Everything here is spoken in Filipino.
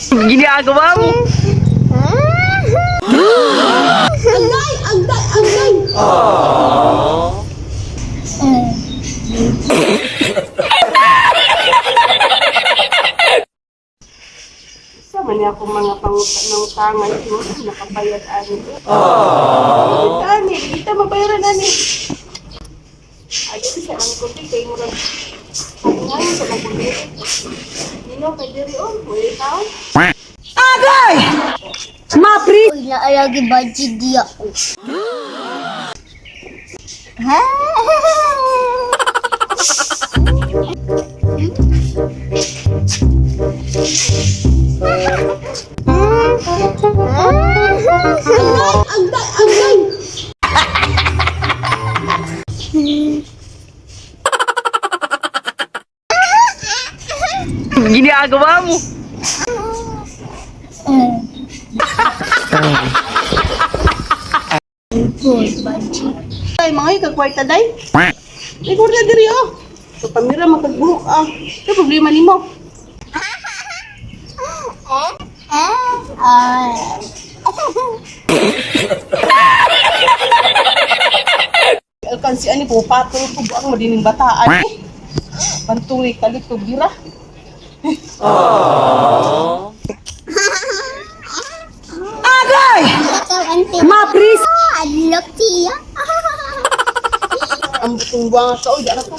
Ginagawa mo. Agay! Agay! Agay! Sama niya akong mga pangutang-utangay ko. Nakabayad ani ko. Ani, kita mabayaran ani. Ay, siya lang ko kay mo lang. Ano nga yun sa magulit? Nino, kay Jerry on. Wait out. Agay! Mapri! Uy, naalagi budget dia. Ha? Agay! Agay! Ginagawa mo. Ay, mga ikagkwarta day. Ikaw na diri oh. So, pamira magkagbuhok ah. Ito problema ni mo. Alkansi ani po patol ko buang madining bataan eh. Pantungi kalit ko bira. Agay! Mapris! Adlok tiya. Ang butong buwang sa oy, dara ko.